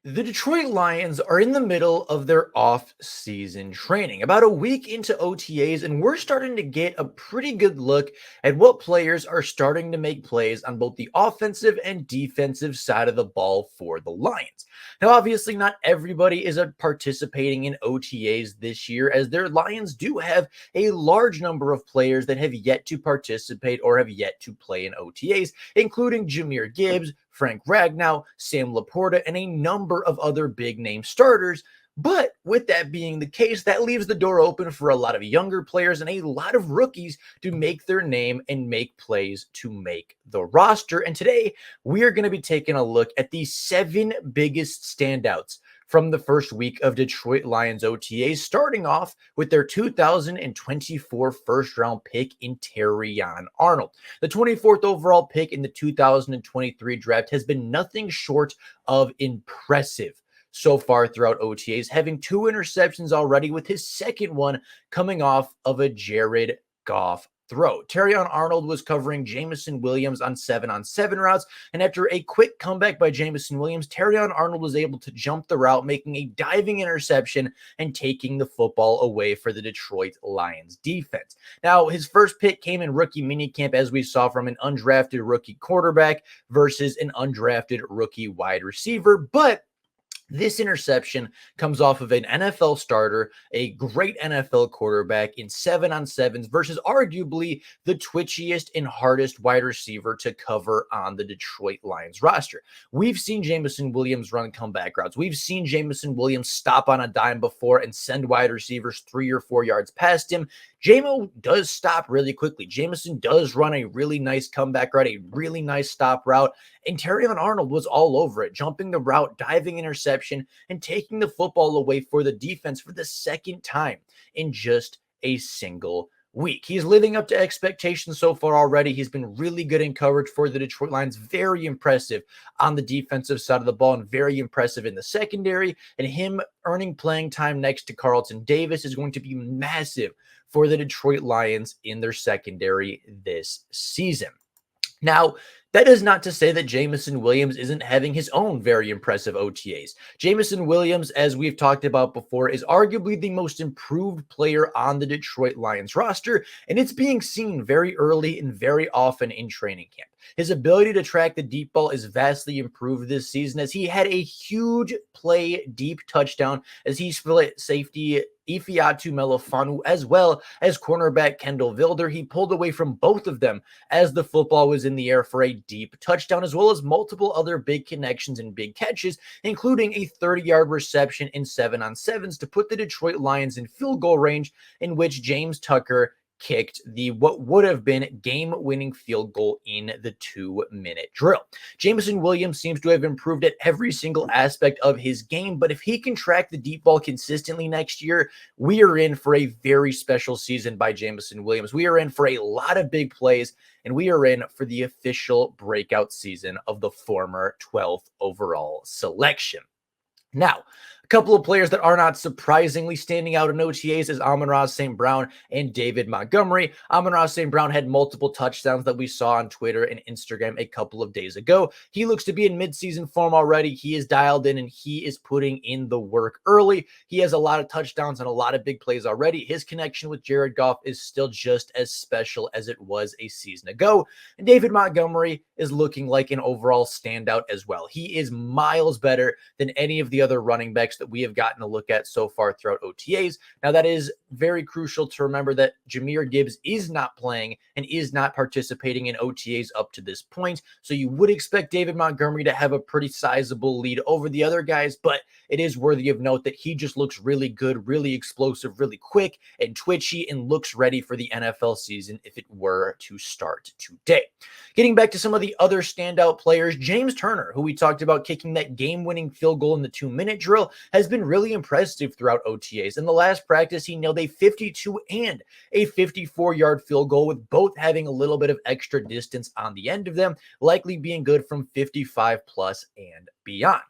The Detroit Lions are in the middle of their off-season training, about a week into OTAs, and we're starting to get a pretty good look at what players are starting to make plays on both the offensive and defensive side of the ball for the Lions. Now, obviously, not everybody is participating in OTAs this year, as their Lions do have a large number of players that have yet to participate or have yet to play in OTAs, including Jahmyr Gibbs, Frank Ragnow, Sam Laporta, and a number of other big name starters. But with that being the case, that leaves the door open for a lot of younger players and a lot of rookies to make their name and make plays to make the roster. And today we are going to be taking a look at the 7 biggest standouts from the first week of Detroit Lions OTAs, starting off with their 2024 first-round pick in Terrion Arnold. The 24th overall pick in the 2023 draft has been nothing short of impressive so far throughout OTAs, having 2 interceptions already, with his second one coming off of a Jared Goff throw. Terrion Arnold was covering Jameson Williams on 7-on-7 routes, and after a quick comeback by Jameson Williams, Terrion Arnold was able to jump the route, making a diving interception and taking the football away for the Detroit Lions defense. Now, his first pick came in rookie minicamp, as we saw, from an undrafted rookie quarterback versus an undrafted rookie wide receiver, but this interception comes off of an NFL starter, a great NFL quarterback in 7-on-7s versus arguably the twitchiest and hardest wide receiver to cover on the Detroit Lions roster. We've seen Jameson Williams run comeback routes. We've seen Jameson Williams stop on a dime before and send wide receivers 3 or 4 yards past him. Jamo does stop really quickly. Jameson does run a really nice comeback route, a really nice stop route, and Terrion Arnold was all over it, jumping the route, diving interception, and taking the football away for the defense for the second time in just a single week. He's living up to expectations so far already. He's been really good in coverage for the Detroit Lions, very impressive on the defensive side of the ball and very impressive in the secondary, and him earning playing time next to Carlton Davis is going to be massive for the Detroit Lions in their secondary this season. Now, that is not to say that Jameson Williams isn't having his own very impressive OTAs. Jameson Williams, as we've talked about before, is arguably the most improved player on the Detroit Lions roster, and it's being seen very early and very often in training camp. His ability to track the deep ball is vastly improved this season, as he had a huge play deep touchdown as he split safety Ifeatu Melifanu as well as cornerback Kendall Vilder. He pulled away from both of them as the football was in the air for a deep touchdown, as well as multiple other big connections and big catches, including a 30-yard reception in 7-on-7s to put the Detroit Lions in field goal range, in which James Tucker kicked the what would have been game-winning field goal in the 2-minute drill. Jameson Williams seems to have improved at every single aspect of his game, but if he can track the deep ball consistently next year, we are in for a very special season by Jameson Williams. We are in for a lot of big plays, and we are in for the official breakout season of the former 12th overall selection. Now, a couple of players that are not surprisingly standing out in OTAs is Amon-Ra St. Brown and David Montgomery. Amon-Ra St. Brown had multiple touchdowns that we saw on Twitter and Instagram a couple of days ago. He looks to be in midseason form already. He is dialed in and he is putting in the work early. He has a lot of touchdowns and a lot of big plays already. His connection with Jared Goff is still just as special as it was a season ago. And David Montgomery is looking like an overall standout as well. He is miles better than any of the other running backs that we have gotten a look at so far throughout OTAs. Now, that is very crucial to remember that Jahmyr Gibbs is not playing and is not participating in OTAs up to this point. So you would expect David Montgomery to have a pretty sizable lead over the other guys, but it is worthy of note that he just looks really good, really explosive, really quick and twitchy, and looks ready for the NFL season if it were to start today. Getting back to some of the other standout players, James Turner, who we talked about kicking that game-winning field goal in the 2-minute drill, has been really impressive throughout OTAs. In the last practice, he nailed a 52 and a 54-yard field goal, with both having a little bit of extra distance on the end of them, likely being good from 55 plus and beyond.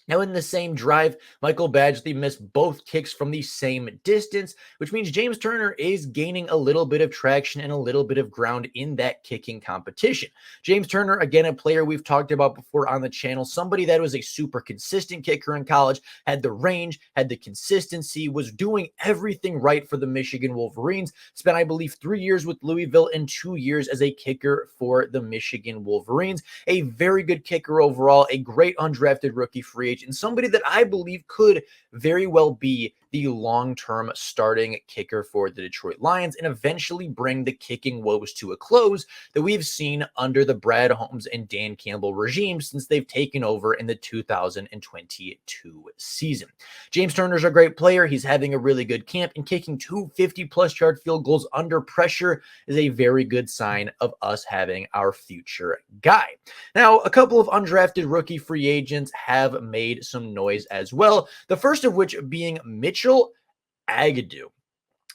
Now, in the same drive, Michael Badgley missed both kicks from the same distance, which means James Turner is gaining a little bit of traction and a little bit of ground in that kicking competition. James Turner, again, a player we've talked about before on the channel, somebody that was a super consistent kicker in college, had the range, had the consistency, was doing everything right for the Michigan Wolverines, spent, I believe, 3 years with Louisville and 2 years as a kicker for the Michigan Wolverines. A very good kicker overall, a great undrafted rookie free agent, and somebody that I believe could very well be the long-term starting kicker for the Detroit Lions and eventually bring the kicking woes to a close that we've seen under the Brad Holmes and Dan Campbell regime since they've taken over in the 2022 season. James Turner's a great player. He's having a really good camp, and kicking 250-plus yard field goals under pressure is a very good sign of us having our future guy. Now, a couple of undrafted rookie free agents have made some noise as well. The first of which being Mitchell Agadoo,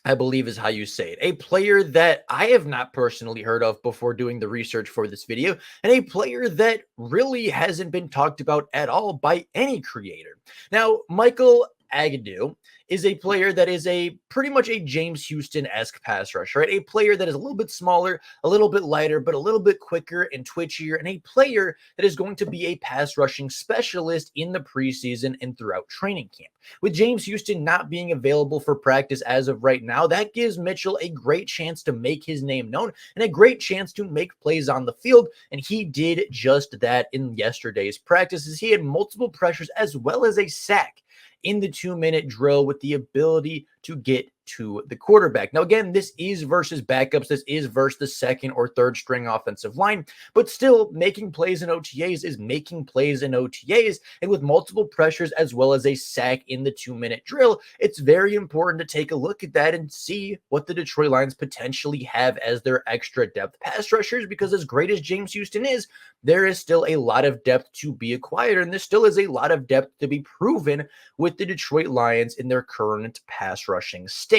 I believe is how you say it. A player that I have not personally heard of before doing the research for this video, and a player that really hasn't been talked about at all by any creator. Now, Michael Agadoo is a player that is a pretty much a James Houston-esque pass rusher, right? A player that is a little bit smaller, a little bit lighter, but a little bit quicker and twitchier, and a player that is going to be a pass rushing specialist in the preseason and throughout training camp. With James Houston not being available for practice as of right now, that gives Mitchell a great chance to make his name known and a great chance to make plays on the field, and he did just that in yesterday's practices. He had multiple pressures as well as a sack in the 2-minute drill with the ability to get to the quarterback. Now, again, this is versus backups. This is versus the second or third string offensive line, but still making plays in OTAs is making plays in OTAs. And with multiple pressures as well as a sack in the 2-minute drill, it's very important to take a look at that and see what the Detroit Lions potentially have as their extra depth pass rushers, because as great as James Houston is, there is still a lot of depth to be acquired, and there still is a lot of depth to be proven with the Detroit Lions in their current pass rushing state.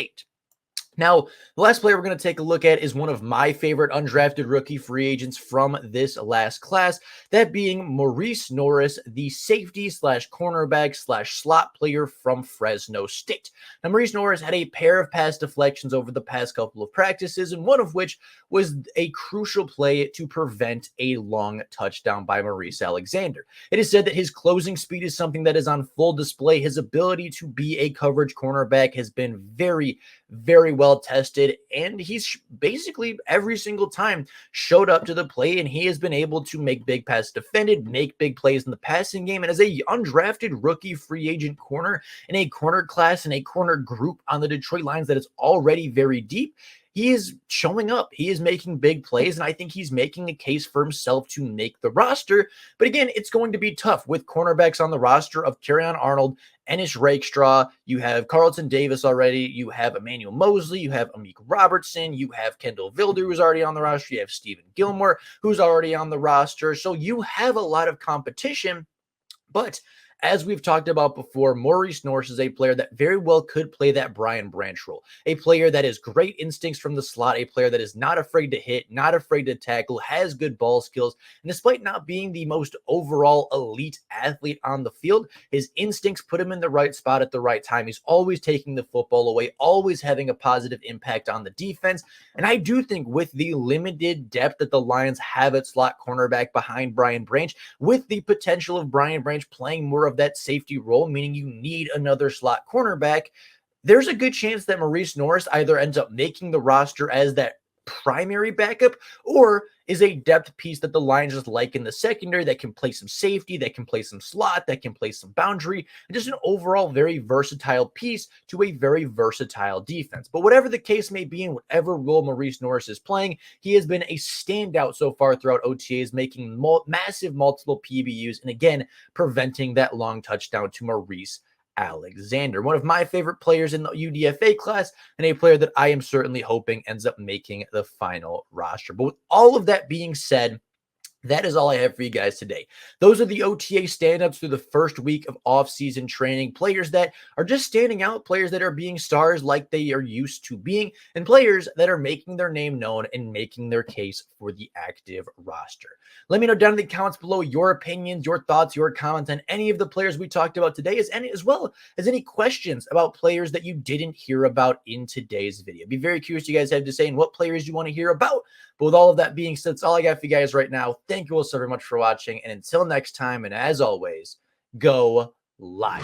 Now, the last player we're going to take a look at is one of my favorite undrafted rookie free agents from this last class, that being Maurice Norris, the safety slash cornerback slash slot player from Fresno State. Now, Maurice Norris had a pair of pass deflections over the past couple of practices, and one of which was a crucial play to prevent a long touchdown by Maurice Alexander. It is said that his closing speed is something that is on full display. His ability to be a coverage cornerback has been very, very well tested, and he's basically every single time showed up to the play, and he has been able to make big passes defended, make big plays in the passing game. And as a undrafted rookie free agent corner in a corner class and a corner group on the Detroit Lions that is already very deep, he is showing up. He is making big plays, and I think he's making a case for himself to make the roster. But again, it's going to be tough with cornerbacks on the roster of Terrion Arnold, Ennis Rakestraw. You have Carlton Davis already. You have Emmanuel Mosley. You have Amik Robertson. You have Kendall Vilder, who's already on the roster. You have Stephen Gilmore, who's already on the roster. So you have a lot of competition, but as we've talked about before, Maurice Norris is a player that very well could play that Brian Branch role. A player that has great instincts from the slot, a player that is not afraid to hit, not afraid to tackle, has good ball skills. And despite not being the most overall elite athlete on the field, his instincts put him in the right spot at the right time. He's always taking the football away, always having a positive impact on the defense. And I do think with the limited depth that the Lions have at slot cornerback behind Brian Branch, with the potential of Brian Branch playing more of that safety role, meaning you need another slot cornerback, there's a good chance that Maurice Norris either ends up making the roster as that primary backup or is a depth piece that the Lions just like in the secondary that can play some safety, that can play some slot, that can play some boundary, and just an overall very versatile piece to a very versatile defense. But whatever the case may be and whatever role Maurice Norris is playing, he has been a standout so far throughout OTAs, making massive multiple PBUs and again, preventing that long touchdown to Maurice Alexander, one of my favorite players in the UDFA class, and a player that I am certainly hoping ends up making the final roster. But with all of that being said, That is all I have for you guys today. Those are the OTA stand-ups through the first week of off-season training. Players that are just standing out, players that are being stars like they are used to being, and players that are making their name known and making their case for the active roster. Let me know down in the comments below your opinions, your thoughts, your comments on any of the players we talked about today, as well as any questions about players that you didn't hear about in today's video. Be very curious what you guys have to say and what players you want to hear about. But with all of that being said, that's all I got for you guys right now. Thank you all so very much for watching. And until next time, and as always, go live.